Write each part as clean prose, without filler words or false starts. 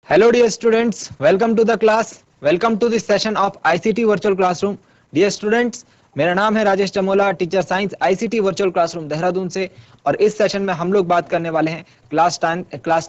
Hello dear students, welcome to the class. Welcome to this session of ICT Virtual Classroom. Dear students, मेरा नाम है Rajesh Chamola, teacher science ICT virtual classroom Dehradun से। और इस session में हम लोग बात करने वाले हैं क्लास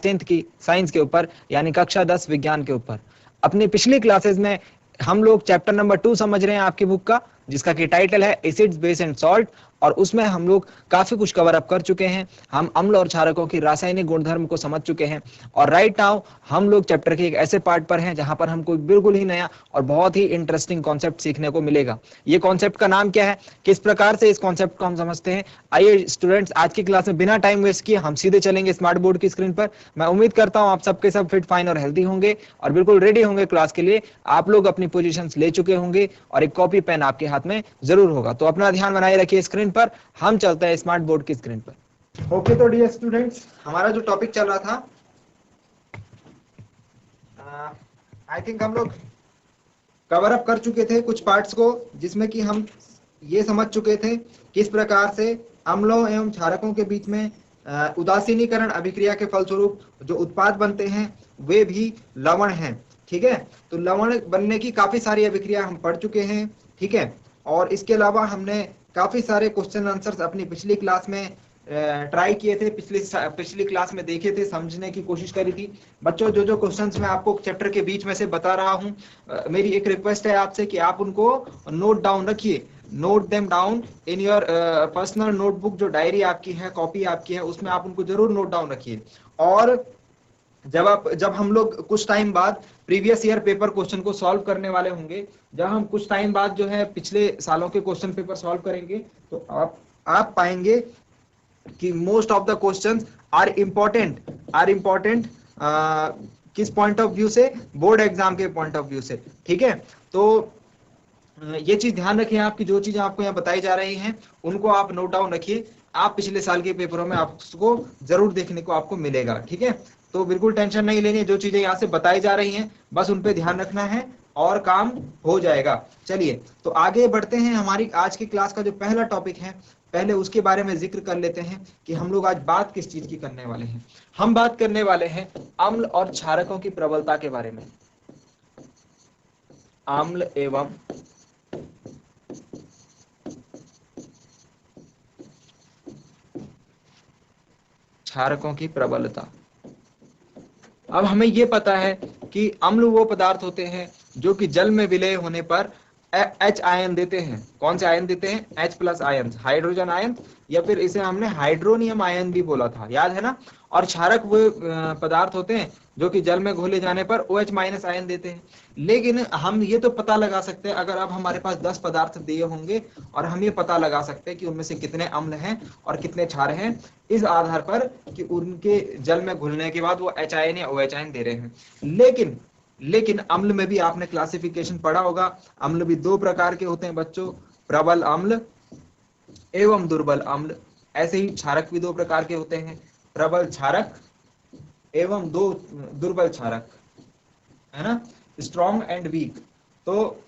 10th की साइंस के ऊपर, यानी कक्षा 10 विज्ञान के ऊपर। अपनी पिछली क्लासेस में हम लोग चैप्टर नंबर 2 समझ रहे हैं आपकी बुक का, जिसका की टाइटल है एसिड्स बेस एंड सॉल्ट। और उसमें हम लोग काफी कुछ कवर अप कर चुके हैं। हम अम्ल और क्षारकों की रासायनिक गुणधर्म को समझ चुके हैं। और राइट नाउ हम लोग चैप्टर के एक ऐसे पार्ट पर हैं जहां पर हमको बिल्कुल ही नया और बहुत ही इंटरेस्टिंग कॉन्सेप्ट सीखने को मिलेगा। ये कॉन्सेप्ट का नाम क्या है, किस प्रकार से इस कॉन्सेप्ट को हम समझते हैं, आइए स्टूडेंट्स आज की क्लास में बिना टाइम वेस्ट किए हम सीधे चलेंगे स्मार्ट बोर्ड की स्क्रीन पर। मैं उम्मीद करता हूं आप सबके सब फिट फाइन और हेल्दी होंगे और बिल्कुल रेडी होंगे क्लास के लिए। आप लोग अपनी पोजीशंस ले चुके होंगे और एक कॉपी पेन आपके हाथ में जरूर होगा। तो अपना ध्यान बनाए रखिए स्क्रीन पर, हम चलते हैं स्मार्ट बोर्ड की स्क्रीन पर। ओके, तो डियर स्टूडेंट्स, हमारा जो टॉपिक चल रहा था, आई थिंक हम लोग कवर अप कर चुके थे कुछ पार्ट्स को, जिसमें कि हम ये समझ चुके थे किस प्रकार से अम्लों एवं क्षारकों के बीच में उदासीनीकरण अभिक्रिया के फलस्वरूप जो उत्पाद बनते हैं वे भी लवण हैं। ठीक है, तो लवण बनने की काफी सारी अभिक्रिया हम पढ़ चुके हैं। ठीक है, और इसके अलावा हमने काफी सारे क्वेश्चन आंसर्स अपनी पिछली क्लास में ट्राई किए थे, पिछली क्लास में देखे थे, समझने की कोशिश करी थी। बच्चों, जो क्वेश्चंस मैं आपको चैप्टर के बीच में से बता रहा हूं, मेरी एक रिक्वेस्ट है आपसे कि आप उनको नोट डाउन रखिए, note them down in your personal notebook. जो डायरी आपकी है, कॉपी आपकी है, उसमें आप उनको जरूर नोट डाउन रखिए। और जब हम लोग कुछ टाइम बाद प्रीवियस ईयर पेपर क्वेश्चन को सॉल्व करने वाले होंगे, जब हम कुछ टाइम बाद जो है पिछले सालों के क्वेश्चन पेपर सॉल्व करेंगे, तो आप पाएंगे कि most of the questions are important किस पॉइंट ऑफ व्यू से, बोर्ड एग्जाम के पॉइंट ऑफ व्यू से। ठीक है, तो ये चीज ध्यान रखिए, आपकी जो चीजें आपको यहाँ बताई जा रही हैं उनको आप नोट डाउन रखिए। आप पिछले साल के पेपरों में आपको जरूर देखने को आपको मिलेगा। ठीक है, तो बिल्कुल टेंशन नहीं लेनी, जो चीजें यहाँ से बताई जा रही हैं बस उन पे ध्यान रखना है और काम हो जाएगा। चलिए, तो आगे बढ़ते हैं। हमारी आज की क्लास का जो पहला टॉपिक है, पहले उसके बारे में जिक्र कर लेते हैं कि हम लोग आज बात किस चीज की करने वाले हैं। हम बात करने वाले हैं अम्ल और क्षारकों की प्रबलता के बारे में। अम्ल एवं क्षारकों की प्रबलता। अब हमें यह पता है कि अम्ल वो पदार्थ होते हैं जो कि जल में विलय होने पर H आयन देते हैं। कौन से आयन देते हैं? H+ आयन, हाइड्रोजन आयन, या फिर इसे हमने हाइड्रोनियम आयन भी बोला था, याद है ना। और क्षारक वो पदार्थ होते हैं जो कि जल में घोले जाने पर OH- आयन देते हैं। लेकिन हम ये तो पता लगा सकते हैं, अगर अब हमारे पास 10 पदार्थ दिए होंगे और हम ये पता लगा सकते हैं कि उनमें से कितने अम्ल हैं और कितने क्षार हैं, इस आधार पर कि उनके जल में घुलने के बाद वो H आयन या OH आयन दे रहे हैं। लेकिन अम्ल में भी आपने क्लासिफिकेशन पढ़ा होगा। अम्ल भी दो प्रकार के होते हैं बच्चों, प्रबल अम्ल एवं दुर्बल अम्ल। ऐसे ही क्षारक भी दो प्रकार के होते हैं, प्रबल क्षारक एवं दो दुर्बल क्षारक, है ना, स्ट्रॉन्ग एंड वीक। तो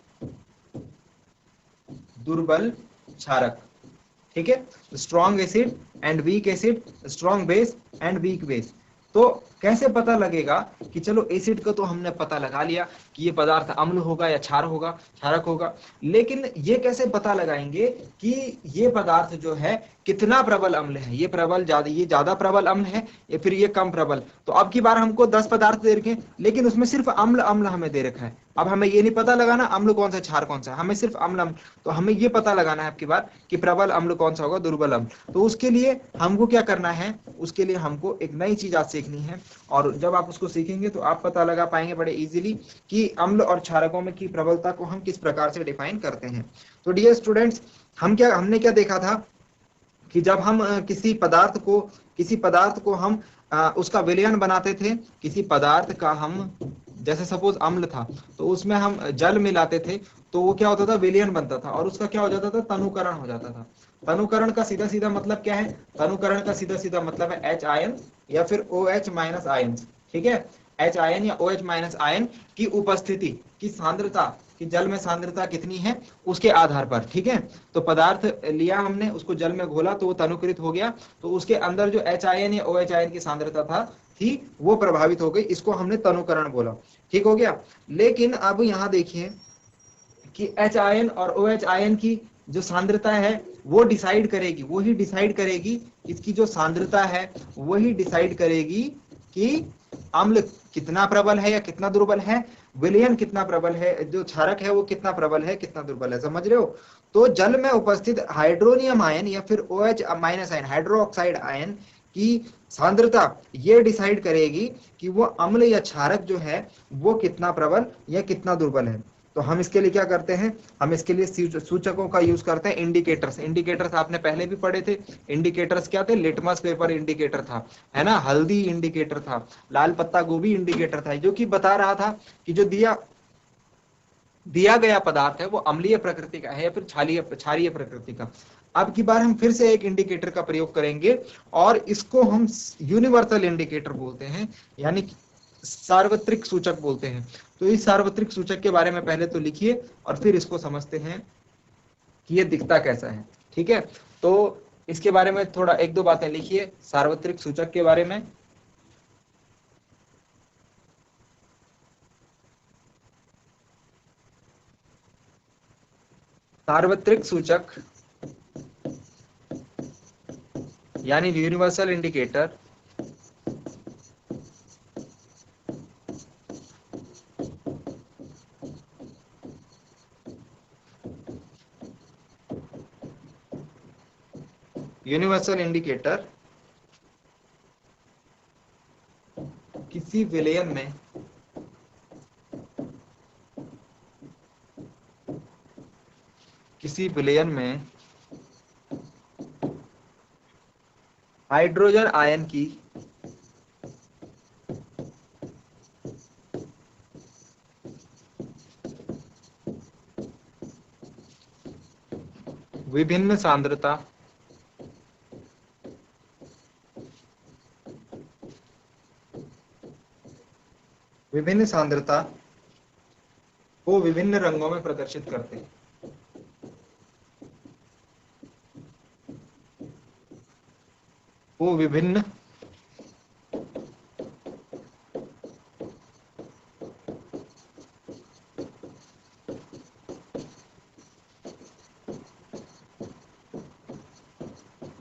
दुर्बल क्षारक, ठीक है, strong acid and weak acid, strong base and weak base. तो कैसे पता लगेगा कि चलो एसिड का तो हमने पता लगा लिया कि ये पदार्थ अम्ल होगा या क्षार होगा, क्षारक होगा, लेकिन ये कैसे पता लगाएंगे कि ये पदार्थ जो है कितना प्रबल अम्ल है, ये ज्यादा प्रबल अम्ल है या फिर ये कम प्रबल। तो अब की बार हमको 10 पदार्थ दे रखे, लेकिन उसमें सिर्फ अम्ल अम्ल हमें दे रखा है। अब हमें ये नहीं पता लगाना अम्ल कौन सा क्षार कौन सा, हमें सिर्फ अम्ल अम्ल। तो हमें ये पता लगाना है अब की बार कि प्रबल अम्ल कौन सा होगा, दुर्बल अम्ल। तो उसके लिए हमको क्या करना है, उसके लिए हमको एक नई चीज आज सीखनी है। और जब आप उसको सीखेंगे तो आप पता लगा पाएंगे बड़े इजीली कि अम्ल और क्षारकों में की प्रबलता को हम किस प्रकार से डिफाइन करते हैं। तो डियर स्टूडेंट्स, हमने क्या देखा था कि जब हम किसी पदार्थ को हम उसका विलयन बनाते थे, किसी पदार्थ का हम, जैसे सपोज अम्ल था तो उसमें हम जल मिलाते थे, तो वो क्या होता था, विलयन बनता था और उसका क्या हो जाता था, तनुकरण हो जाता था। तनुकरण का सीधा सीधा मतलब क्या है? तनुकरण का सीधा सीधा मतलब है H आयन या फिर OH- आयन। ठीक है, H आयन या OH- आयन की उपस्थिति की सांद्रता, कि जल में सांद्रता कितनी है उसके आधार पर। ठीक है, तो पदार्थ लिया हमने, उसको जल में घोला तो वो तनुकृत हो गया, तो उसके अंदर जो H आयन या OH आयन की सांद्रता था थी वो प्रभावित हो गई, इसको हमने तनुकरण बोला। ठीक हो गया। लेकिन अब यहाँ देखिए कि एच आयन और ओ एच आयन की जो सांद्रता है वो डिसाइड करेगी, वही डिसाइड करेगी, इसकी जो सांद्रता है वही डिसाइड करेगी कि अम्ल कितना प्रबल है या कितना दुर्बल है, विलयन कितना प्रबल है, जो क्षारक है वो कितना प्रबल है कितना दुर्बल है। समझ रहे हो? तो जल में उपस्थित हाइड्रोनियम आयन या फिर O H minus ion, hydroxide ion की सांद्रता ये डिसाइड करेगी कि वो अम्ल या क्षारक जो है वो कितना प्रबल या कितना दुर्बल है। तो हम इसके लिए क्या करते हैं, हम इसके लिए सूचकों का यूज करते हैं, इंडिकेटर्स। इंडिकेटर्स आपने पहले भी पढ़े थे। इंडिकेटर्स क्या थे? लिटमस पेपर इंडिकेटर था, है ना, हल्दी इंडिकेटर था, लाल पत्ता गोभी इंडिकेटर था, जो कि बता रहा था कि जो दिया गया पदार्थ है वो अम्लीय प्रकृति का है या फिर क्षारीय प्रकृति का। अब की बार हम फिर से एक इंडिकेटर का प्रयोग करेंगे और इसको हम यूनिवर्सल इंडिकेटर बोलते हैं, यानी सार्वत्रिक सूचक बोलते हैं। तो इस सार्वत्रिक सूचक के बारे में पहले तो लिखिए और फिर इसको समझते हैं कि ये दिखता कैसा है। ठीक है, तो इसके बारे में थोड़ा एक दो बातें लिखिए सार्वत्रिक सूचक के बारे में। सार्वत्रिक सूचक यानी यूनिवर्सल इंडिकेटर यूनिवर्सल इंडिकेटर किसी विलयन में हाइड्रोजन आयन की विभिन्न सांद्रता को विभिन्न रंगों में प्रदर्शित करते हैं। वो विभिन्न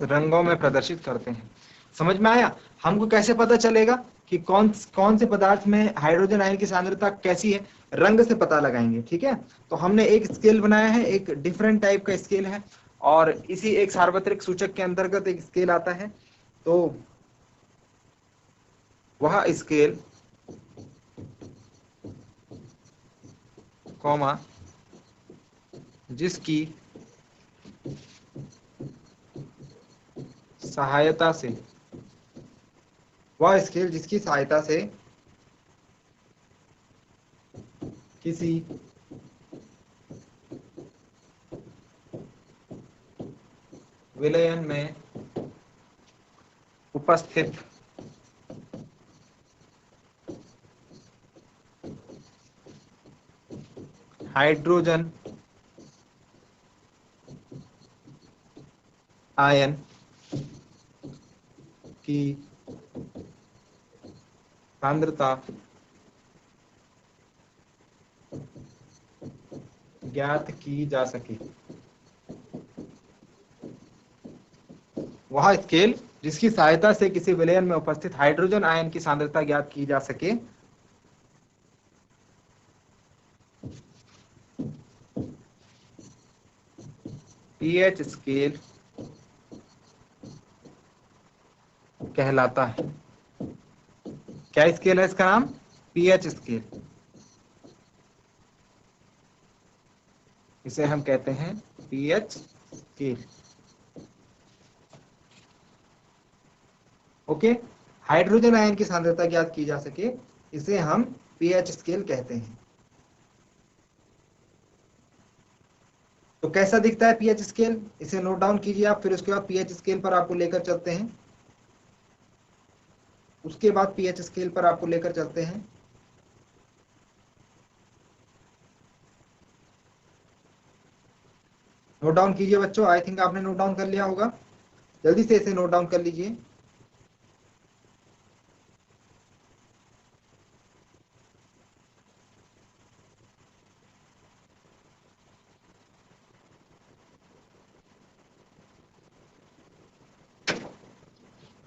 रंगों में प्रदर्शित करते हैं। समझ में आया? हमको कैसे पता चलेगा कि कौन कौन से पदार्थ में हाइड्रोजन आयन की सांद्रता कैसी है? रंग से पता लगाएंगे। ठीक है, तो हमने एक स्केल बनाया है, एक डिफरेंट टाइप का स्केल है, और इसी एक सार्वत्रिक सूचक के अंतर्गत एक स्केल आता है। तो वह स्केल कॉमा जिसकी सहायता से किसी विलयन में उपस्थित हाइड्रोजन आयन की सांद्रता ज्ञात की जा सके। वह स्केल जिसकी सहायता से किसी विलयन में उपस्थित हाइड्रोजन आयन की सांद्रता ज्ञात की जा सके पीएच स्केल कहलाता है। क्या स्केल है इसका नाम? PH scale. इसे हम कहते हैं pH scale. Okay, hydrogen ion की सांद्रता ज्ञात की जा सके, इसे हम पीएच स्केल कहते हैं। तो कैसा दिखता है पीएच स्केल? इसे नोट डाउन कीजिए आप, फिर उसके बाद पीएच स्केल पर आपको लेकर चलते हैं। नोट डाउन कीजिए बच्चों, आई थिंक आपने नोट डाउन कर लिया होगा, जल्दी से इसे नोट डाउन कर लीजिए।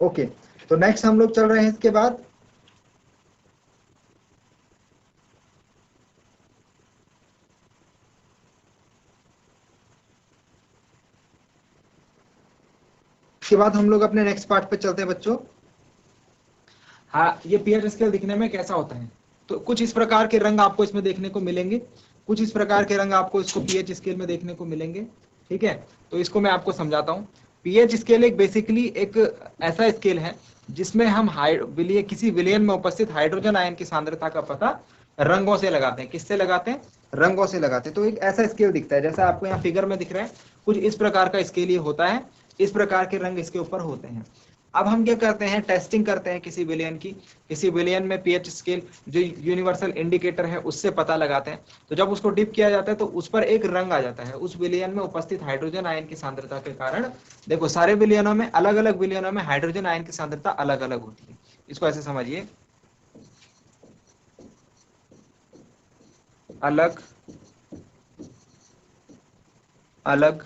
ओके, तो नेक्स्ट हम लोग चल रहे हैं इसके बाद। इसके बाद हम लोग अपने नेक्स्ट पार्ट पे चलते हैं बच्चों। हाँ, ये पीएच स्केल दिखने में कैसा होता है, तो कुछ इस प्रकार के रंग आपको इसमें देखने को मिलेंगे, कुछ इस प्रकार के रंग आपको इसको पीएच स्केल में देखने को मिलेंगे। ठीक है, तो इसको मैं आपको समझाता हूँ। पीएच स्केल एक बेसिकली एक ऐसा स्केल है जिसमें हम किसी विलयन में उपस्थित हाइड्रोजन आयन की सांद्रता का पता रंगों से लगाते हैं। किससे लगाते हैं? रंगों से लगाते हैं। तो एक ऐसा स्केल दिखता है जैसा आपको यहाँ फिगर में दिख रहा है, कुछ इस प्रकार का स्केल ये होता है, इस प्रकार के रंग इसके ऊपर होते हैं। अब हम क्या करते हैं, टेस्टिंग करते हैं किसी विलयन की, किसी विलयन में पीएच स्केल जो यूनिवर्सल इंडिकेटर है उससे पता लगाते हैं। तो जब उसको डिप किया जाता है तो उस पर एक रंग आ जाता है, उस विलयन में उपस्थित हाइड्रोजन आयन की सांद्रता के कारण। देखो, सारे विलयनों में, अलग अलग विलयनों में हाइड्रोजन आयन की सांद्रता अलग अलग होती है। इसको ऐसे समझिए, अलग अलग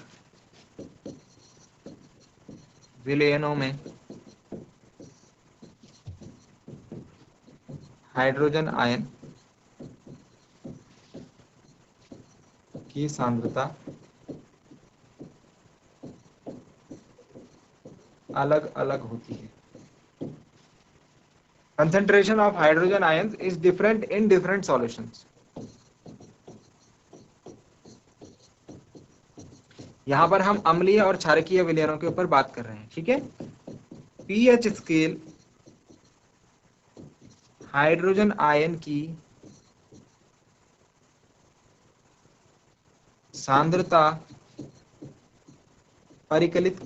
विलयनों में हाइड्रोजन आयन की सांद्रता अलग अलग होती है। concentration of hydrogen ions is different in different solutions। यहां पर हम अम्लीय और क्षारकीय विलयनों के ऊपर बात कर रहे हैं। ठीक है, पीएच स्केल हाइड्रोजन आयन की सांद्रता परिकलित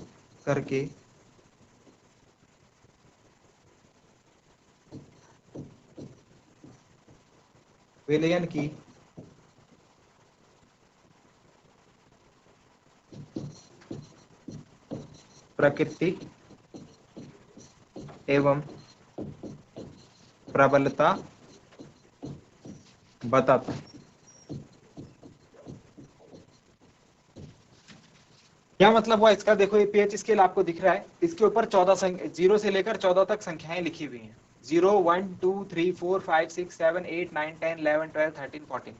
करके विलयन की प्रकृति एवं प्रबलता बताता है। क्या मतलब हुआ इसका? देखो, ये पीएच स्केल आपको दिख रहा है, इसके ऊपर 14 जीरो से लेकर 14 तक संख्याएं लिखी हुई हैं। 0 1 2 3 4 5 6 7 8 9 10 11 12 13 14।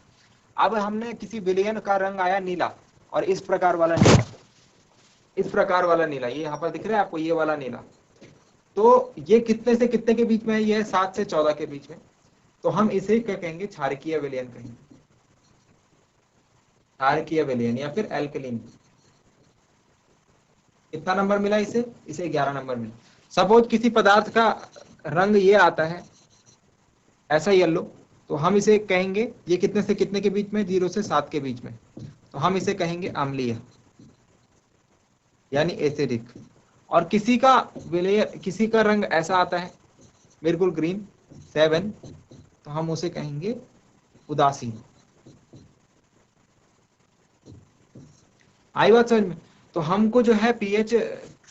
अब हमने किसी विलयन का रंग आया नीला, और इस प्रकार वाला नीला, इस प्रकार वाला नीला, ये यहाँ पर दिख रहा है आपको, ये वाला नीला। तो ये कितने से कितने के बीच में है? ये है 7 से 14 के बीच में। तो हम इसे क्या कहेंगे? क्षारकीय विलयन कहेंगे, क्षारकीय विलयन या फिर एल्कलीन। कितना नंबर मिला इसे? इसे 11 नंबर मिला। सपोज किसी पदार्थ का रंग ये आता है ऐसा येलो, तो हम इसे कहेंगे, ये कितने से कितने के बीच में? 0 से 7 के बीच में, तो हम इसे कहेंगे अम्लीय यानी एसिडिक। और किसी का रंग ऐसा आता है बिल्कुल ग्रीन, 7, तो हम उसे कहेंगे उदासीन। आई बात समझ में? तो हमको जो है पीएच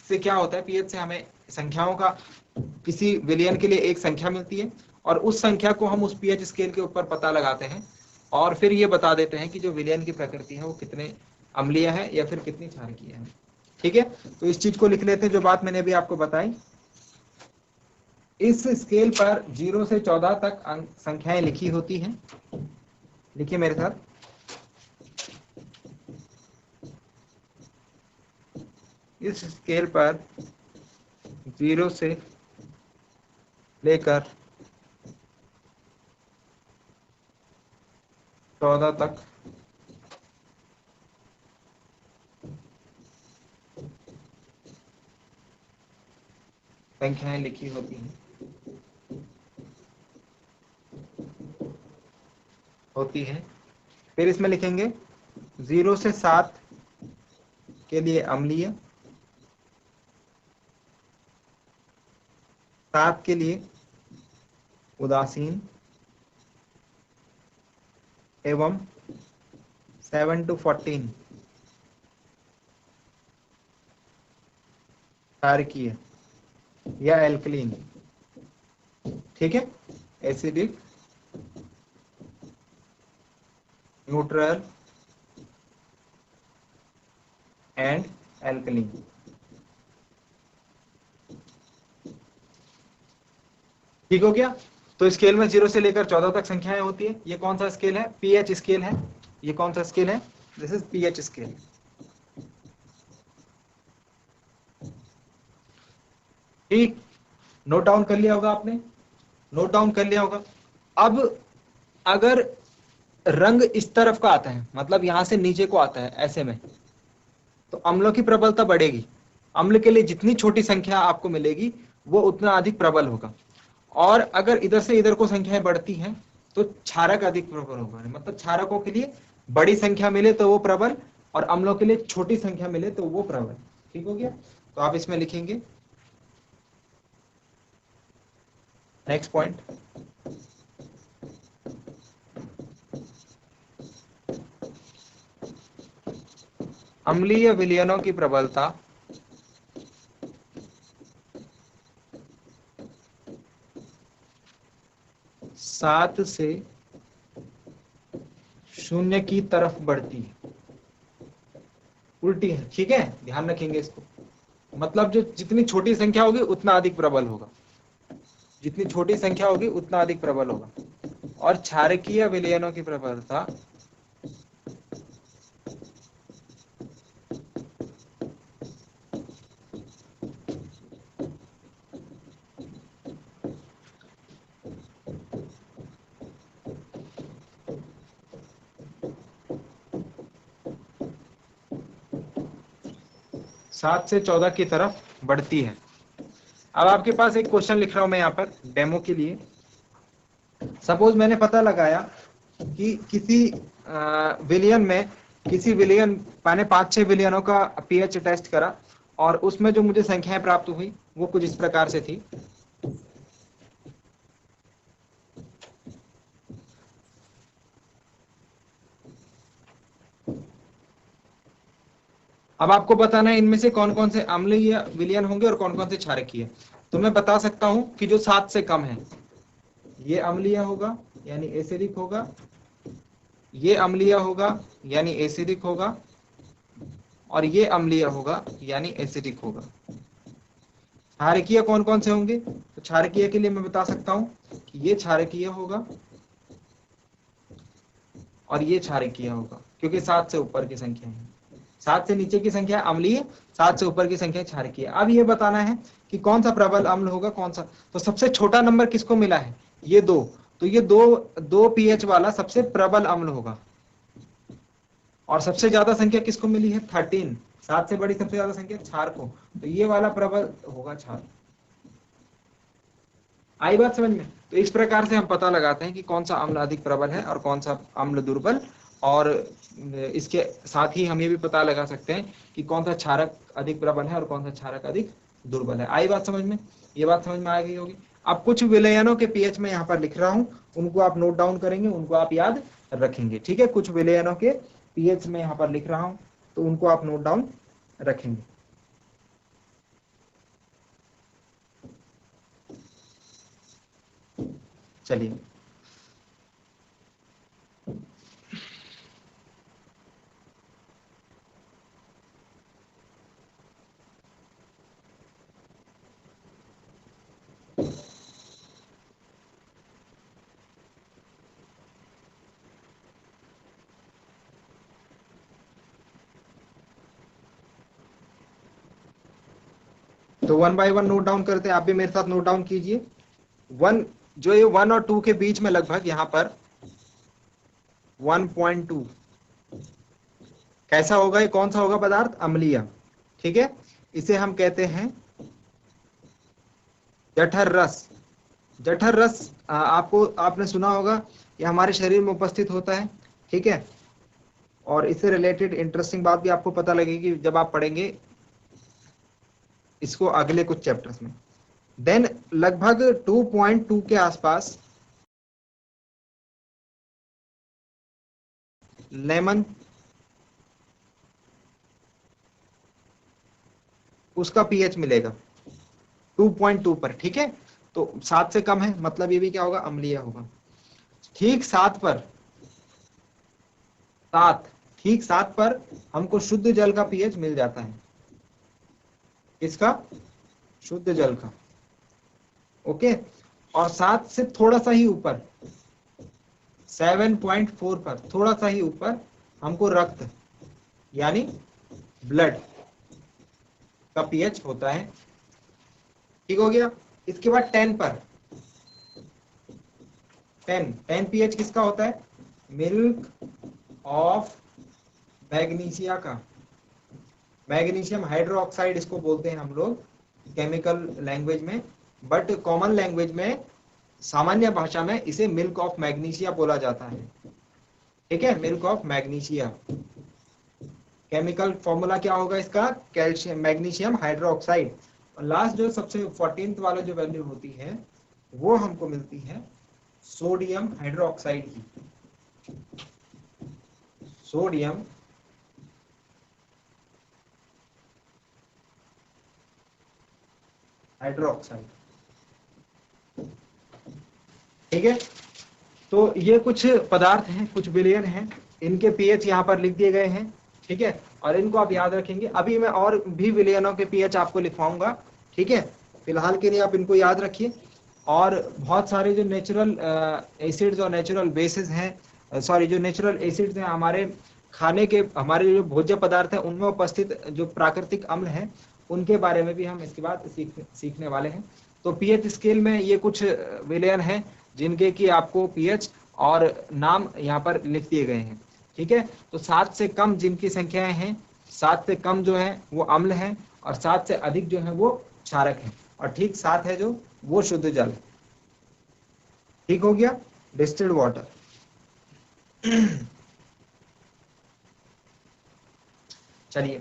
से क्या होता है, पीएच से हमें संख्याओं का, किसी विलयन के लिए एक संख्या मिलती है, और उस संख्या को हम उस पीएच स्केल के ऊपर पता लगाते हैं, और फिर ये बता देते हैं कि जो विलयन की प्रकृति है वो कितने अम्लीय है या फिर कितनी क्षारकीय है। ठीक है, तो इस चीज को लिख लेते हैं जो बात मैंने अभी आपको बताई। इस स्केल पर 0 से 14 तक संख्याएं लिखी होती हैं। लिखिए मेरे साथ, इस स्केल पर 0 से लेकर 14 तक संख्याएं लिखी होती हैं। फिर इसमें लिखेंगे 0 से 7 के लिए अम्लीय, 7 के लिए उदासीन, एवं 7 to 14 क्षारकीय या एल्कलीन। ठीक है, एसिडिक, न्यूट्रल एंड एल्कलीन। ठीक हो गया। तो स्केल में 0 से लेकर 14 तक संख्याएं होती है। ये कौन सा स्केल है? पीएच स्केल है। ये कौन सा स्केल है? This is pH scale. ठीक, नोट डाउन कर लिया होगा आपने, नोट डाउन कर लिया होगा। अब अगर रंग इस तरफ का आता है, मतलब यहां से नीचे को आता है ऐसे में, तो अम्लों की प्रबलता बढ़ेगी। अम्ल के लिए जितनी छोटी संख्या आपको मिलेगी वो उतना अधिक प्रबल होगा। और अगर इधर से इधर को संख्याएं बढ़ती हैं तो क्षारक अधिक प्रबल होगा। मतलब क्षारकों के लिए बड़ी संख्या मिले तो वो प्रबल, और अम्लों के लिए छोटी संख्या मिले तो वो प्रबल। ठीक हो गया। तो आप इसमें लिखेंगे नेक्स्ट पॉइंट, अम्लीय विलयनों की प्रबलता 7 से 0 की तरफ बढ़ती है, उल्टी है। ठीक है, ध्यान रखेंगे इसको। मतलब जो जितनी छोटी संख्या होगी उतना अधिक प्रबल होगा, जितनी छोटी संख्या होगी उतना अधिक प्रबल होगा। और क्षारकीय विलयनों की प्रबलता 7 से 14 की तरफ बढ़ती है। अब आपके पास एक क्वेश्चन लिख रहा हूं मैं यहाँ पर डेमो के लिए। सपोज मैंने पता लगाया कि किसी विलियन में, किसी विलियन, मैंने 5-6 विलियनों का पीएच टेस्ट करा और उसमें जो मुझे संख्याएं प्राप्त हुई वो कुछ इस प्रकार से थी। अब आपको बताना है इनमें से कौन कौन से अम्लीय विलयन होंगे और कौन कौन से क्षारकीय। तो मैं बता सकता हूं कि जो 7 से कम है ये अम्लीय होगा यानी एसिडिक होगा, ये अम्लीय होगा यानी एसिडिक होगा, और ये अम्लीय होगा यानी एसिडिक होगा। क्षारकीय कौन कौन से होंगे? तो क्षारकीय के लिए मैं बता सकता हूं कि ये क्षारकीय होगा और ये क्षारकीय होगा, क्योंकि 7 से ऊपर की संख्या है। 7 से नीचे की संख्या अम्लीय, 7 से ऊपर की संख्या क्षारकीय। अब ये बताना है कि कौन सा प्रबल अम्ल होगा, कौन सा। तो सबसे छोटा नंबर किसको मिला है? ये 2। तो ये दो पीएच वाला सबसे प्रबल अम्ल होगा। और सबसे ज्यादा संख्या किसको मिली है? 13। 7 से बड़ी सबसे ज्यादा संख्या क्षार को, तो ये वाला प्रबल होगा क्षार। आई बात समझ में? तो इस प्रकार से हम पता लगाते हैं कि कौन सा अम्ल अधिक प्रबल है और कौन सा अम्ल दुर्बल। और इसके साथ ही हम ये भी पता लगा सकते हैं कि कौन सा क्षारक अधिक प्रबल है और कौन सा क्षारक अधिक दुर्बल है। आई बात समझ में? ये बात समझ में आ गई होगी। अब कुछ विलयनों के पीएच में यहाँ पर लिख रहा हूं, उनको आप नोट डाउन करेंगे, उनको आप याद रखेंगे। ठीक है, कुछ विलयनों के पीएच में यहाँ पर लिख रहा हूं, तो उनको आप नोट डाउन रखेंगे। चलिए, तो 1 बाय 1 नोट डाउन करते हैं। आप भी मेरे साथ नोट डाउन कीजिए। 1, जो ये 1 और 2 के बीच में लगभग यहाँ पर 1.2 कैसा होगा? ये कौन सा होगा पदार्थ? अम्लीय। ठीक है, इसे हम कहते हैं जठर रस। जठर रस आपने सुना होगा, ये हमारे शरीर में उपस्थित होता है। ठीक है, और इससे रिलेटेड इंटरेस्टिंग बात भी आपको पता लगेगी जब आप पढ़ेंगे इसको अगले कुछ चैप्टर्स में। देन लगभग 2.2 के आसपास लेमन, उसका पीएच मिलेगा 2.2 पर। ठीक है, तो 7 से कम है, मतलब ये भी क्या होगा? अम्लीय होगा। ठीक 7 पर, 7, ठीक 7 पर हमको शुद्ध जल का पीएच मिल जाता है। किसका? शुद्ध जल का। ओके, और 7 से थोड़ा सा ही ऊपर 7.4 पर थोड़ा सा ही ऊपर हमको रक्त यानी ब्लड का पीएच होता है। ठीक हो गया। इसके बाद 10 पर 10 पीएच किसका होता है? मिल्क ऑफ मैग्नीशिया का। मैग्नीशियम हाइड्रोक्साइड इसको बोलते हैं हम लोग केमिकल लैंग्वेज में, बट कॉमन लैंग्वेज में, सामान्य भाषा में इसे मिल्क ऑफ मैग्नीशिया बोला जाता है। ठीक है, milk of magnesia. Chemical formula क्या होगा इसका? Calcium magnesium hydroxide. और लास्ट जो सबसे 14th वाला जो वैल्यू होती है वो हमको मिलती है सोडियम हाइड्रोक्साइड की। Sodium hydroxide. ठीक है, तो ये कुछ पदार्थ हैं, कुछ विलयन हैं, इनके पीएच यहाँ पर लिख दिए गए हैं। ठीक है, और इनको आप याद रखेंगे। अभी मैं और भी विलयनों के पीएच आपको लिखवाऊंगा। ठीक है, फिलहाल के लिए आप इनको याद रखिए। और बहुत सारे जो नेचुरल एसिड्स और नेचुरल बेसिस हैं, सॉरी जो नेचुरल एसिड्स हैं हमारे खाने के, हमारे जो भोज्य पदार्थ है उनमें उपस्थित जो प्राकृतिक अम्ल हैं उनके बारे में भी हम इसके बाद सीखने वाले हैं। तो पीएच स्केल में ये कुछ विलयन हैं जिनके कि आपको पीएच और नाम यहाँ पर लिख दिए गए हैं। ठीक है, तो 7 से कम जिनकी संख्याएं हैं, 7 से कम जो है वो अम्ल हैं और 7 से अधिक जो है वो क्षारक हैं, और ठीक 7 है जो वो शुद्ध जल। ठीक हो गया, डिस्टिल्ड वाटर। चलिए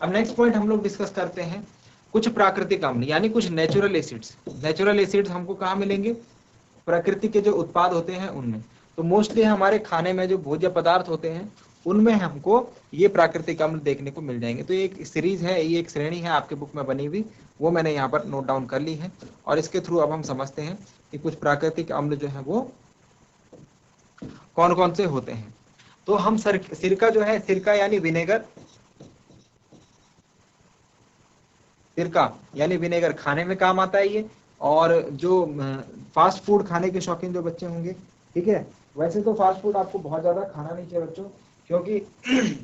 अब नेक्स्ट पॉइंट हम लोग डिस्कस करते हैं कुछ प्राकृतिक अम्ल यानी कुछ नेचुरल एसिड्स। नेचुरल एसिड्स हमको कहाँ मिलेंगे? प्रकृति के जो उत्पाद होते हैं उनमें। तो मोस्टली हमारे खाने में जो भोज्य पदार्थ होते हैं उनमें हमको ये प्राकृतिक अम्ल देखने को मिल जाएंगे। तो ये एक सीरीज है, ये एक श्रेणी है आपके बुक में बनी हुई, वो मैंने यहाँ पर नोट डाउन कर ली है। और इसके थ्रू अब हम समझते हैं कि कुछ प्राकृतिक अम्ल जो है वो कौन कौन से होते हैं। तो हम सिरका जो है, सिरका यानी विनेगर, सिरका यानी विनेगर खाने में काम आता है ये। और जो फास्ट फूड खाने के शौकीन जो बच्चे होंगे, ठीक है, वैसे तो फास्ट फूड आपको बहुत ज्यादा खाना नहीं चाहिए बच्चों, क्योंकि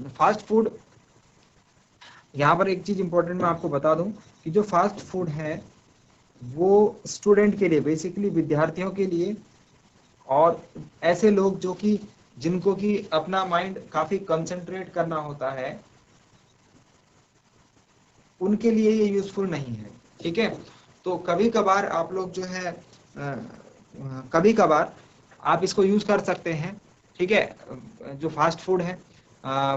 फास्ट फूड, यहाँ पर एक चीज इंपॉर्टेंट मैं आपको बता दूं कि जो फास्ट फूड है वो स्टूडेंट के लिए, बेसिकली विद्यार्थियों के लिए, और ऐसे लोग जो कि जिनको कि अपना माइंड काफी कंसंट्रेट करना होता है उनके लिए ये यूजफुल नहीं है। ठीक है, तो कभी कभार आप लोग जो है कभी कभार आप इसको यूज कर सकते हैं। ठीक है, जो फास्ट फूड है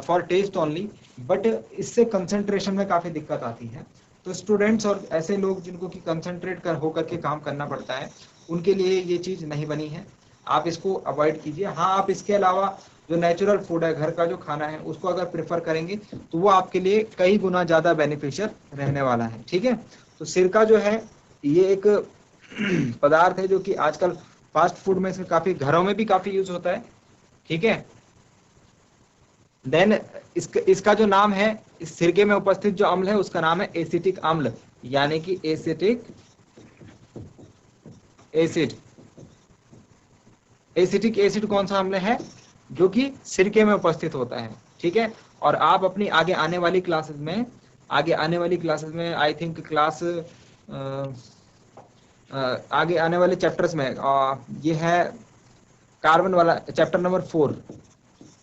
फॉर टेस्ट ओनली, बट इससे कंसंट्रेशन में काफी दिक्कत आती है। तो स्टूडेंट्स और ऐसे लोग जिनको कि कंसंट्रेट कर होकर के काम करना पड़ता है उनके लिए ये चीज नहीं बनी है, आप इसको अवॉइड कीजिए। हाँ, आप इसके अलावा जो नेचुरल फूड है, घर का जो खाना है, उसको अगर प्रेफर करेंगे तो वो आपके लिए कई गुना ज्यादा बेनिफिशियल रहने वाला है। ठीक है, तो सिरका जो है ये एक पदार्थ है जो कि आजकल फास्ट फूड में से काफी, घरों में भी काफी यूज होता है। ठीक है, देन इसका जो नाम है, इस सिरके में उपस्थित जो अम्ल है उसका नाम है एसिटिक अम्ल, यानी कि एसिटिक एसिड। एसिटिक एसिड कौन सा अम्ल है? जो कि सिरके में उपस्थित होता है। ठीक है, और आप अपनी आगे आने वाली क्लासेस में आई थिंक क्लास आगे आने वाले चैप्टर्स में ये है कार्बन वाला चैप्टर नंबर 4,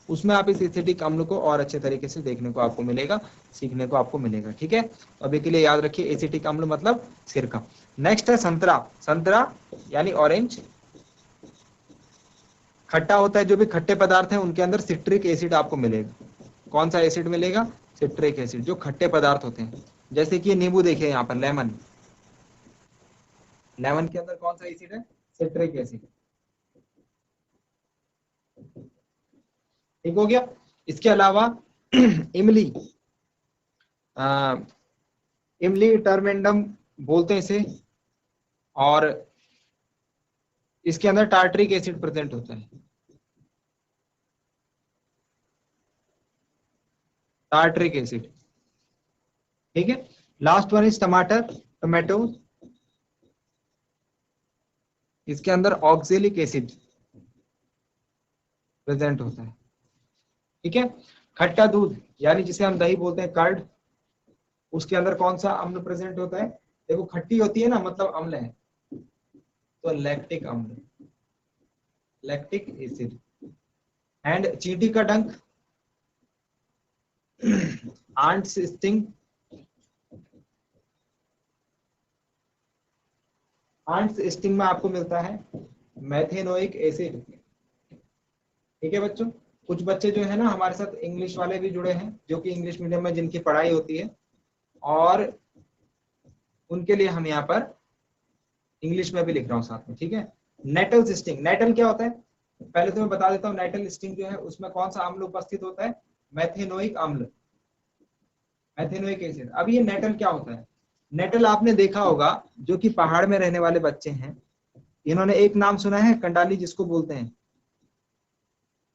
उसमें आप इस एसिटिक अम्ल को और अच्छे तरीके से देखने को आपको मिलेगा, सीखने को आपको मिलेगा। ठीक है, अभी के लिए याद रखिए एसिटिक अम्ल मतलब सिरका। नेक्स्ट है संतरा। संतरा यानी ऑरेंज, खट्टा होता है। जो भी खट्टे पदार्थ हैं उनके अंदर सिट्रिक एसिड आपको मिलेगा। कौन सा एसिड मिलेगा? Citric acid. जो खट्टे पदार्थ होते हैं, जैसे कि नींबू देखिए यहाँ पर, लेमन, लेमन के अंदर कौन सा एसिड है? Citric acid. ठीक हो गया। इसके अलावा इमली, इमली टर्मेंडम बोलते हैं इसे, और इसके अंदर टार्टरिक एसिड प्रेजेंट होता है। Tartaric acid. ठीक है, लास्ट वन इज टमाटर, टोमेटो, इसके अंदर ऑक्जेलिक एसिड प्रेजेंट होता है। ठीक है, खट्टा दूध यानी जिसे हम दही बोलते हैं, कर्ड, उसके अंदर कौन सा अम्ल प्रेजेंट होता है? देखो खट्टी होती है ना, मतलब अम्ल है, तो लैक्टिक अम्ल, लैक्टिक एसिड। एंड चींटी का डंक, आंट्स स्टिंग, आंट्स स्टिंग में आपको मिलता है मेथेनोइक एसिड। ठीक है बच्चों, कुछ बच्चे जो है ना हमारे साथ इंग्लिश वाले भी जुड़े हैं, जो कि इंग्लिश मीडियम में जिनकी पढ़ाई होती है, और उनके लिए हम यहाँ पर इंग्लिश में भी लिख रहा हूँ साथ में। ठीक है, नेटल स्टिंग, नेटल क्या होता है पहले तो मैं बता देता हूँ। नेटल स्टिंग जो है उसमें कौन सा अम्ल उपस्थित होता है? मेथेनोइक अम्ल, मेथेनोइक एसिड। अब ये नेटल क्या होता है? नेटल आपने देखा होगा, जो कि पहाड़ में रहने वाले बच्चे हैं, इन्होंने एक नाम सुना है कंडाली, जिसको बोलते हैं,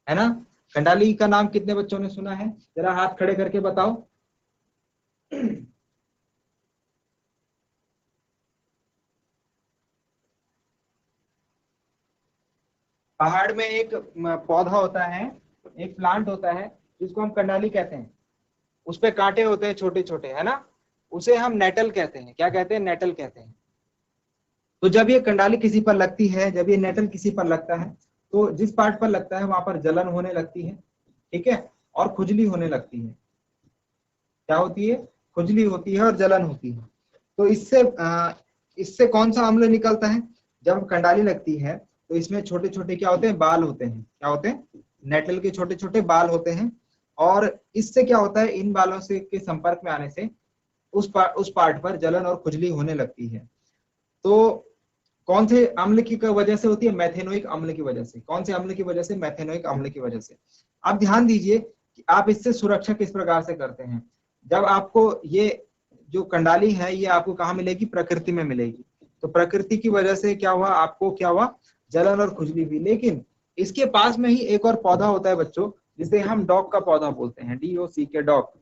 है ना? कंडाली का नाम कितने बच्चों ने सुना है? जरा हाथ खड़े करके बताओ। पहाड़ में एक पौधा होता है, एक प्लांट होता है जिसको हम कंडाली कहते हैं, उस पे कांटे होते हैं छोटे छोटे, है ना? उसे हम नेटल कहते हैं। क्या कहते हैं? नेटल कहते हैं। तो जब ये कंडाली किसी पर लगती है, जब ये नेटल किसी पर लगता है, तो जिस पार्ट पर लगता है वहां पर जलन होने लगती है, ठीक है, और खुजली होने लगती है। क्या होती है? खुजली होती है और जलन होती है। तो इससे कौन सा अम्ल निकलता है? जब कंडाली लगती है तो इसमें छोटे छोटे क्या होते हैं? बाल होते हैं। क्या होते हैं? नेटल के छोटे छोटे बाल होते हैं। और इससे क्या होता है? इन बालों से के संपर्क में आने से उस पार्ट पर जलन और खुजली होने लगती है। तो कौन से अम्ल की वजह से होती है? मेथेनोइक अम्ल की वजह से। कौन से अम्ल की वजह से? मेथेनोइक अम्ल की वजह से। आप ध्यान दीजिए कि आप इससे सुरक्षा किस प्रकार से करते हैं। जब आपको ये जो कंडाली है ये आपको कहाँ मिलेगी? प्रकृति में मिलेगी। तो प्रकृति की वजह से क्या हुआ? आपको क्या हुआ? जलन और खुजली हुई। लेकिन इसके पास में ही एक और पौधा होता है बच्चों, जिसे हम डॉग का पौधा बोलते हैं, DOC के, डॉग,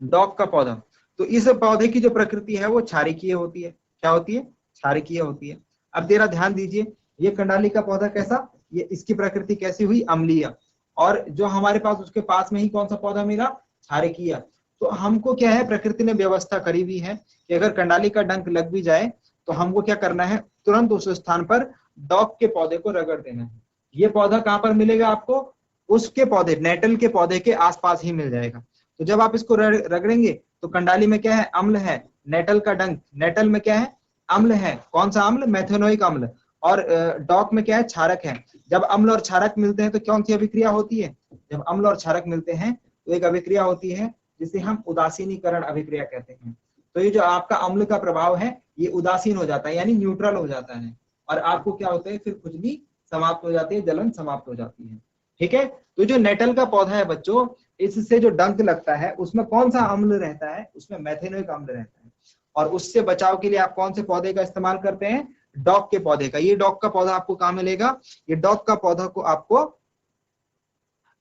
डॉग का पौधा। तो इस पौधे की जो प्रकृति है वो क्षारिकीय होती है। क्या होती है? क्षारिकीय होती है। अब जरा ध्यान दीजिए, ये कंडाली का पौधा कैसा, ये इसकी प्रकृति कैसी हुई? अम्लीय। और जो हमारे पास उसके पास में ही कौन सा पौधा मिला? क्षारिकीय। तो हमको क्या है? प्रकृति ने व्यवस्था करी हुई है कि अगर कंडाली का डंक लग भी जाए तो हमको क्या करना है? तुरंत उस स्थान पर डॉग के पौधे को रगड़ देना है। ये पौधा कहाँ पर मिलेगा आपको? उसके पौधे, नेटल के पौधे के आसपास ही मिल जाएगा। तो जब आप इसको रगड़ेंगे तो कंडाली में क्या है? अम्ल है। नेटल का डंक, नेटल में क्या है? अम्ल है। कौन सा अम्ल? मेथेनोइक अम्ल। और डॉग में क्या है? क्षारक है। जब अम्ल और क्षारक मिलते हैं तो कौन सी अभिक्रिया होती है? जब अम्ल और क्षारक मिलते हैं तो एक अभिक्रिया होती है जिसे हम उदासीनीकरण अभिक्रिया कहते हैं। तो ये जो आपका अम्ल का प्रभाव है ये उदासीन हो जाता है, यानी न्यूट्रल हो जाता है, और आपको क्या होता है? फिर खुजली समाप्त हो जाती है, जलन समाप्त हो जाती है। ठीक है, तो जो नेटल का पौधा है बच्चों, इससे जो डंक लगता है उसमें कौन सा अम्ल रहता है? उसमें मेथेनोइक अम्ल रहता है। और उससे बचाव के लिए आप कौन से पौधे का इस्तेमाल करते हैं? डॉग के पौधे का। ये डॉग का पौधा आपको कहाँ मिलेगा? ये डॉग का पौधा को आपको,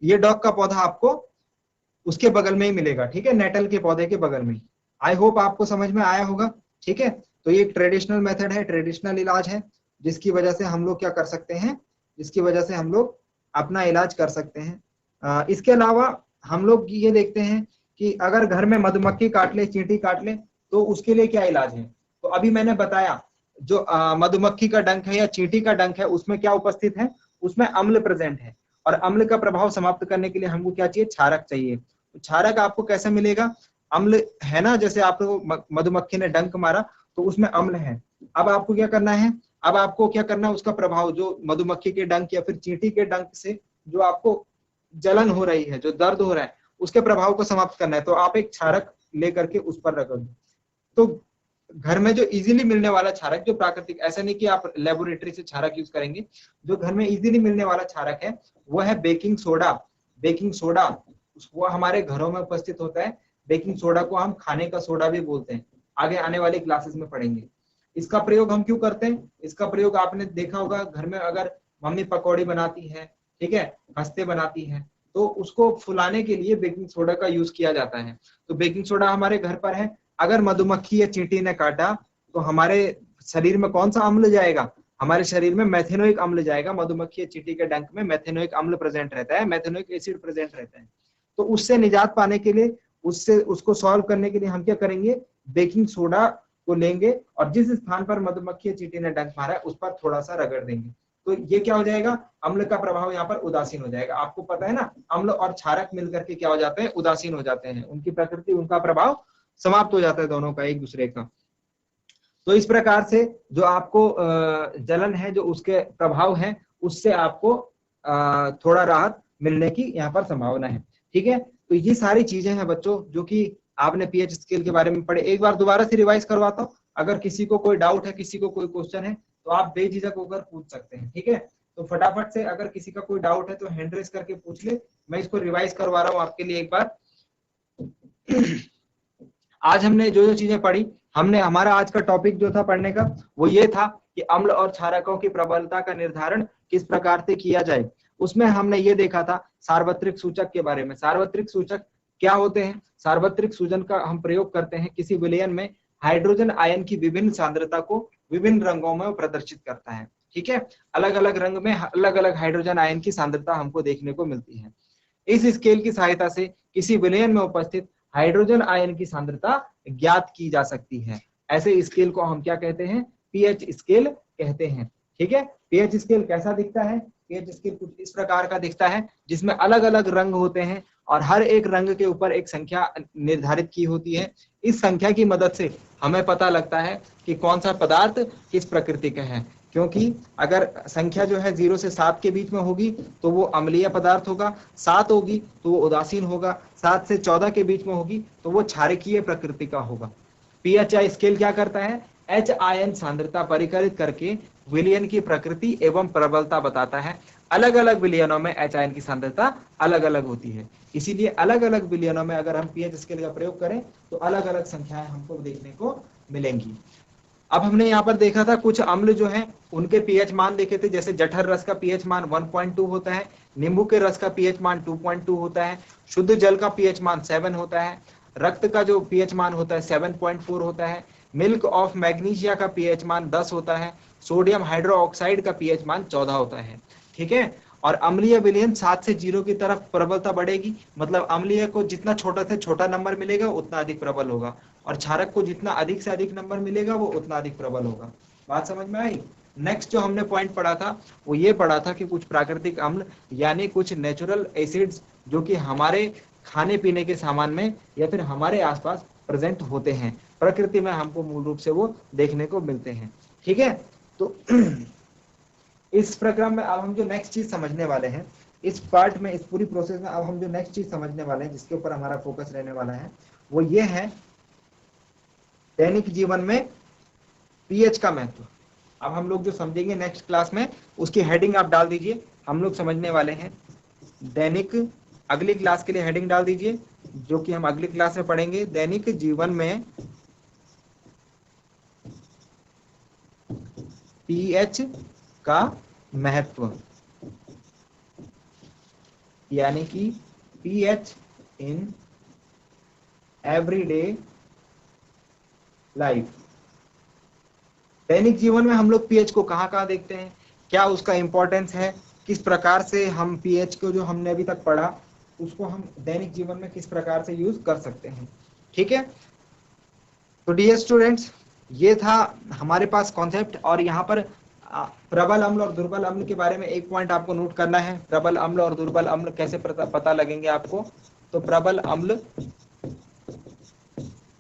ये डॉग का पौधा आपको उसके बगल में ही मिलेगा। ठीक है, नेटल के पौधे के बगल में। आई होप आपको समझ में आया होगा। ठीक है, तो ये ट्रेडिशनल मेथड है, ट्रेडिशनल इलाज है, जिसकी वजह से हम लोग क्या कर सकते हैं? जिसकी वजह से हम लोग अपना इलाज कर सकते हैं। इसके अलावा हम लोग ये देखते हैं कि अगर घर में मधुमक्खी काट ले, चींटी काट ले, तो उसके लिए क्या इलाज है? तो अभी मैंने बताया, जो मधुमक्खी का डंक है या चींटी का डंक है उसमें क्या उपस्थित है? उसमें अम्ल प्रेजेंट है। और अम्ल का प्रभाव समाप्त करने के लिए हमको क्या चाहिए? क्षारक चाहिए। तो क्षारक आपको कैसे मिलेगा? अम्ल है ना, जैसे आपको मधुमक्खी ने डंक मारा तो उसमें अम्ल है। अब आपको क्या करना है? अब आपको क्या करना है? उसका प्रभाव जो मधुमक्खी के डंक या फिर चींटी के डंक से जो आपको जलन हो रही है, जो दर्द हो रहा है, उसके प्रभाव को समाप्त करना है। तो आप एक क्षारक लेकर के उस पर रगड़ दो। तो घर में जो इजीली मिलने वाला क्षारक, जो प्राकृतिक, ऐसा नहीं कि आप लेबोरेटरी से क्षारक यूज करेंगे, जो घर में इजीली मिलने वाला क्षारक है वो है बेकिंग सोडा। बेकिंग सोडा वो हमारे घरों में उपस्थित होता है। बेकिंग सोडा को हम खाने का सोडा भी बोलते हैं, आगे आने वाली क्लासेस में पढ़ेंगे। इसका प्रयोग हम क्यों करते हैं? इसका प्रयोग आपने देखा होगा, घर में अगर मम्मी पकौड़ी बनाती है, ठीक है, खस्ते बनाती है, तो उसको फुलाने के लिए बेकिंग सोडा का यूज किया जाता है। तो बेकिंग सोडा हमारे घर पर है। अगर मधुमक्खी या चींटी ने काटा तो हमारे शरीर में कौन सा अम्ल जाएगा, हमारे शरीर में मेथेनोइक अम्ल जाएगा। मधुमक्खी या चींटी के डंक में मेथेनोइक अम्ल प्रेजेंट रहता है, मेथेनोइक एसिड प्रेजेंट रहता है। तो उससे निजात पाने के लिए, उसको सॉल्व करने के लिए हम क्या करेंगे, बेकिंग सोडा को लेंगे और जिस स्थान पर मधुमक्खी या चींटी ने डंक मारा है उस पर थोड़ा सा रगड़ देंगे। तो ये क्या हो जाएगा, अम्ल का प्रभाव यहाँ पर उदासीन हो जाएगा। आपको पता है ना, अम्ल और क्षारक मिलकर के क्या हो जाते हैं, उदासीन हो जाते हैं, उनकी प्रकृति, उनका प्रभाव समाप्त हो जाता है दोनों का एक दूसरे का। तो इस प्रकार से जो आपको जलन है, जो उसके प्रभाव है, उससे आपको थोड़ा राहत मिलने की यहाँ पर संभावना है। ठीक है, तो ये सारी चीजें हैं बच्चों जो कि आपने पीएच स्केल के बारे में पढ़े। एक बार दोबारा से रिवाइज करवाता हूँ, अगर किसी को कोई डाउट है, किसी को कोई क्वेश्चन है तो आप बेझिझक होकर पूछ सकते हैं। ठीक है, तो फटाफट से अगर किसी का कोई डाउट है तो हैंड रेस करके पूछ ले। मैं इसको रिवाइज करवा रहा हूँ आपके लिए एक बार। आज हमने जो जो चीजें पढ़ी, हमने, हमारा आज का टॉपिक जो था पढ़ने का वो ये था कि अम्ल और क्षारकों की प्रबलता का निर्धारण किस प्रकार से किया जाए। उसमें हमने ये देखा था सार्वत्रिक सूचक के बारे में। सार्वत्रिक सूचक क्या होते हैं, सार्वत्रिक सूचन का हम प्रयोग करते हैं किसी विलयन में हाइड्रोजन आयन की विभिन्न सांद्रता को विभिन्न रंगों में प्रदर्शित करता है। ठीक है, अलग अलग रंग में अलग अलग हाइड्रोजन आयन की सांद्रता हमको देखने को मिलती है। इस स्केल की सहायता से किसी विलयन में उपस्थित हाइड्रोजन आयन की सांद्रता ज्ञात की जा सकती है। ऐसे स्केल को हम क्या कहते हैं, पीएच स्केल कहते हैं। ठीक है, पीएच स्केल कैसा दिखता है, पीएच स्केल कुछ इस प्रकार का दिखता है जिसमें अलग अलग रंग होते हैं और हर एक रंग के ऊपर एक संख्या निर्धारित की होती है। इस संख्या की मदद से हमें पता लगता है कि कौन सा पदार्थ किस प्रकृति का है, क्योंकि अगर संख्या जो है 0 से 7 के बीच में होगी तो वो अम्लीय पदार्थ होगा, 7 होगी तो वो उदासीन होगा, 7 से 14 के बीच में होगी तो वो क्षारकीय प्रकृति का होगा। पीएचआई स्केल क्या करता है, एच आयन सांद्रता परिकलित करके विलयन की प्रकृति एवं प्रबलता बताता है। अलग अलग विलयनों में एच आयन की सांद्रता अलग अलग होती है, इसीलिए अलग अलग विलयनों में अगर हम पीएच स्केल का प्रयोग करें तो अलग अलग संख्याएं हमको देखने को मिलेंगी। अब हमने यहाँ पर देखा था कुछ अम्ल जो हैं उनके पीएच मान देखे थे, जैसे जठर रस का पीएच मान 1.2 होता है, नींबू के रस का पीएच मान 2.2 होता है, शुद्ध जल का पीएच मान 7 होता है, रक्त का जो पीएच मान होता है 7.4 होता है, मिल्क ऑफ मैग्नीशिया का पीएच मान 10 होता है, सोडियम हाइड्रोक्साइड का पीएच मान 14 होता है। ठीक है, और अम्लीय विलयन 7 से 0 की तरफ प्रबलता बढ़ेगी, मतलब अम्लीय को जितना छोटा से छोटा नंबर मिलेगा उतना अधिक प्रबल होगा, और क्षारक को जितना अधिक से अधिक नंबर मिलेगा वो उतना अधिक प्रबल होगा। बात समझ में आई। नेक्स्ट जो हमने पॉइंट पढ़ा था वो ये पढ़ा था कि कुछ प्राकृतिक अम्ल यानी कुछ नेचुरल एसिड्स जो कि हमारे खाने पीने के सामान में या फिर हमारे आसपास प्रेजेंट होते हैं, प्रकृति में हमको मूल रूप से वो देखने को मिलते हैं। ठीक है, तो इस प्रक्रम में अब हम जो नेक्स्ट चीज समझने वाले हैं, इस पार्ट में, इस पूरी प्रोसेस में अब हम जो नेक्स्ट चीज समझने वाले हैं जिसके ऊपर हमारा फोकस रहने वाला है वो ये है दैनिक जीवन में पीएच का महत्व। अब हम लोग जो समझेंगे नेक्स्ट क्लास में उसकी हेडिंग आप डाल दीजिए, हम लोग समझने वाले हैं दैनिक, अगली क्लास के लिए हेडिंग डाल दीजिए जो कि हम अगली क्लास में पढ़ेंगे, दैनिक जीवन में पीएच का महत्व, यानी कि पीएच इन एवरीडे लाइफ। दैनिक जीवन में हम लोग पीएच को कहाँ कहाँ देखते हैं, क्या उसका इंपॉर्टेंस है, किस प्रकार से हम पीएच को जो हमने अभी तक पढ़ा उसको हम दैनिक जीवन में किस प्रकार से यूज कर सकते हैं। ठीक है, तो डियर स्टूडेंट्स ये था हमारे पास कॉन्सेप्ट, और यहाँ पर प्रबल अम्ल और दुर्बल अम्ल के बारे में एक पॉइंट आपको नोट करना है। प्रबल अम्ल और दुर्बल अम्ल कैसे पता लगेंगे आपको, तो प्रबल अम्ल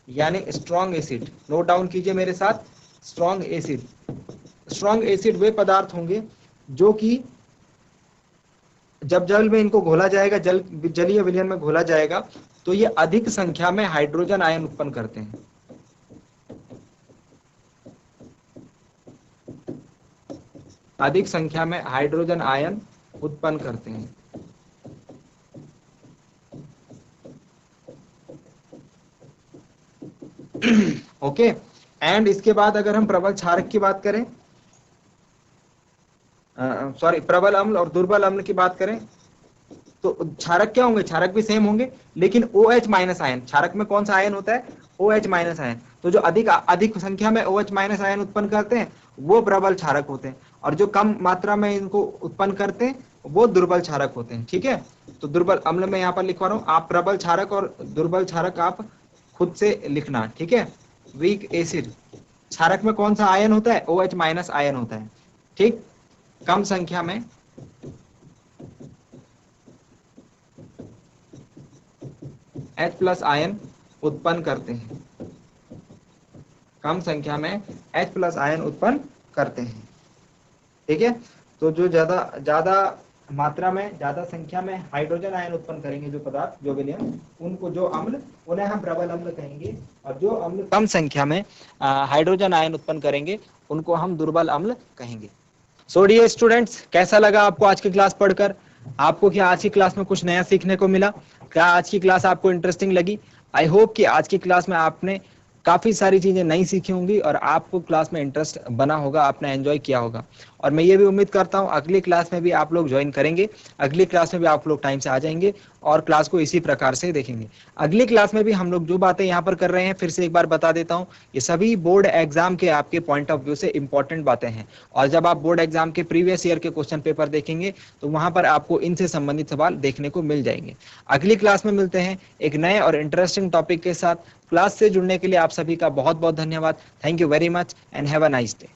यानी स्ट्रॉन्ग एसिड, नोट डाउन कीजिए मेरे साथ, स्ट्रॉन्ग एसिड। स्ट्रॉन्ग एसिड वे पदार्थ होंगे जो कि जब जल में इनको घोला जाएगा, जलीय विलयन में घोला जाएगा तो ये अधिक संख्या में हाइड्रोजन आयन उत्पन्न करते हैं। अधिक संख्या में हाइड्रोजन आयन उत्पन्न करते हैं। ओके, एंड इसके बाद अगर हम प्रबल क्षारक की बात करें, प्रबल अम्ल और दुर्बल अम्ल की बात करें, तो क्षारक क्या होंगे, क्षारक भी सेम होंगे, लेकिन OH माइनस आयन, क्षारक में कौन सा आयन होता है, OH माइनस आयन। तो जो अधिक संख्या में OH माइनस आयन उत्पन्न करते हैं वो प्रबल क्षारक होते हैं, और जो कम मात्रा में इनको उत्पन्न करते हैं वो दुर्बल क्षारक होते हैं। ठीक है, तो दुर्बल अम्ल में यहाँ पर लिखवा रहा हूँ, आप प्रबल क्षारक और दुर्बल क्षारक आप खुद से लिखना। ठीक है, वीक एसिड, क्षारक में कौन सा आयन होता है, OH माइनस आयन होता है। ठीक, कम संख्या में H प्लस आयन उत्पन्न करते हैं, कम संख्या में H प्लस आयन उत्पन्न करते हैं। ठीक है, तो जो ज्यादा मात्रा में, ज्यादा संख्या में हाइड्रोजन आयन उत्पन्न करेंगे जो पदार्थ, जो विलयन, उनको, जो अम्ल, उन्हें हम प्रबल अम्ल कहेंगे, और जो अम्ल कम संख्या में हाइड्रोजन आयन उत्पन्न करेंगे उनको हम दुर्बल अम्ल कहेंगे। सो डियर स्टूडेंट्स, कैसा लगा आपको आज की क्लास पढ़कर? आपको क्या आज की क्लास में कुछ नया सीखने को मिला? क्या आज की क्लास आपको इंटरेस्टिंग लगी? आई होप कि आज की क्लास में आपने काफी सारी चीजें नई सीखी होंगी और आपको क्लास में इंटरेस्ट बना होगा, आपने एंजॉय किया होगा। और मैं ये भी उम्मीद करता हूँ अगली क्लास में भी आप लोग ज्वाइन करेंगे, अगली क्लास में भी आप लोग टाइम से आ जाएंगे और क्लास को इसी प्रकार से देखेंगे। अगली क्लास में भी हम लोग जो बातें यहाँ पर कर रहे हैं, फिर से एक बार बता देता हूँ, ये सभी बोर्ड एग्जाम के आपके पॉइंट ऑफ व्यू से इंपॉर्टेंट बातें हैं। और जब आप बोर्ड एग्जाम के प्रीवियस ईयर के क्वेश्चन पेपर देखेंगे तो वहां पर आपको इनसे संबंधित सवाल देखने को मिल जाएंगे। अगली क्लास में मिलते हैं एक नए और इंटरेस्टिंग टॉपिक के साथ। क्लास से जुड़ने के लिए आप सभी का बहुत बहुत धन्यवाद। Thank you very much and have a nice day.